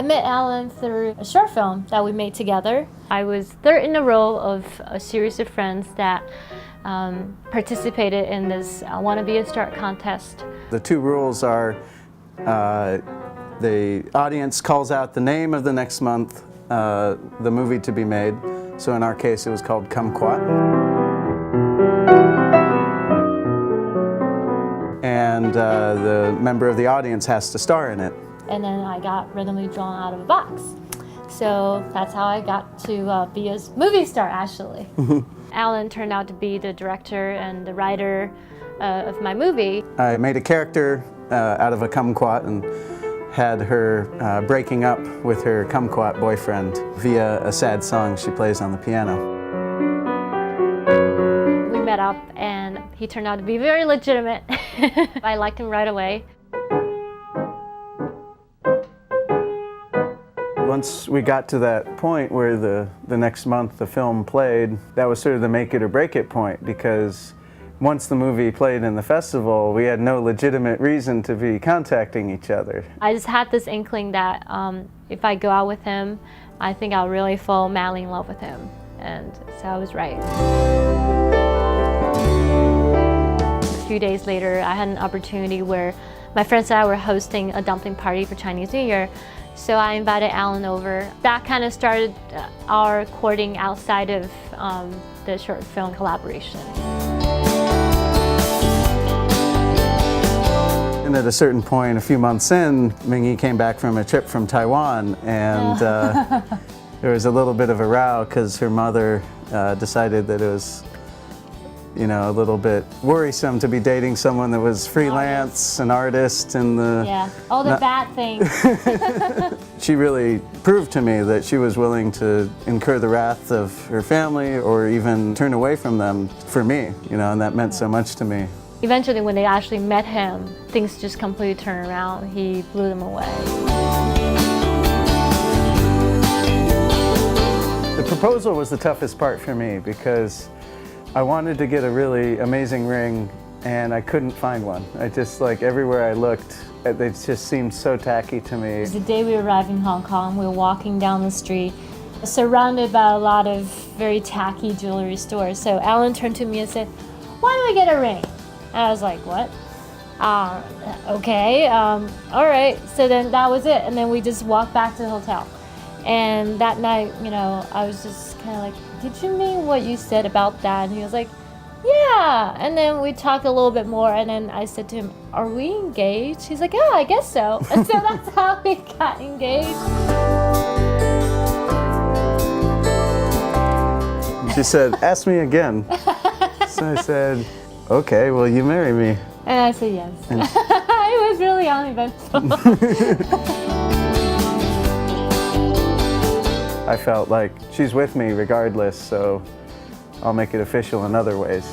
I met Alan through a short film that we made together. I was third in a row of a series of friends that participated in this Wanna Be a Star contest. The two rules are the audience calls out the name of the next month, the movie to be made. So in our case, it was called Kumquat. And the member of the audience has to star in it. And then I got randomly drawn out of a box. So that's how I got to be a movie star, actually. Alan turned out to be the director and the writer of my movie. I made a character out of a kumquat and had her breaking up with her kumquat boyfriend via a sad song she plays on the piano. We met up and he turned out to be very legitimate. I liked him right away. Once we got to that point where the next month the film played, that was sort of the make it or break it point, because once the movie played in the festival, we had no legitimate reason to be contacting each other. I just had this inkling that if I go out with him, I think I'll really fall madly in love with him. And so I was right. A few days later, I had an opportunity where my friends and I were hosting a dumpling party for Chinese New Year. So I invited Alan over. That kind of started our courting outside of the short film collaboration. And at a certain point, a few months in, Ming came back from a trip from Taiwan, and there was a little bit of a row because her mother decided that it was, you know, a little bit worrisome to be dating someone that was freelance, an artist, and all the bad things. She really proved to me that she was willing to incur the wrath of her family or even turn away from them for me, you know, and that meant so much to me. Eventually, when they actually met him, things just completely turned around. He blew them away. The proposal was the toughest part for me because I wanted to get a really amazing ring and I couldn't find one. I just, like, everywhere I looked, they just seemed so tacky to me. It was the day we arrived in Hong Kong. We were walking down the street, surrounded by a lot of very tacky jewelry stores. So Alan turned to me and said, "Why don't we get a ring?" And I was like, "What? Okay, all right." So then that was it. And then we just walked back to the hotel. And that night, you know, I was just kind of like, "Did you mean what you said about that?" And he was like, "Yeah." And then we talked a little bit more, and then I said to him, "Are we engaged?" He's like, "Yeah, I guess so." And so that's how we got engaged. She said, "Ask me again." So I said, "Okay, will you marry me?" And I said yes. It was really uneventful. I felt like she's with me regardless, so I'll make it official in other ways.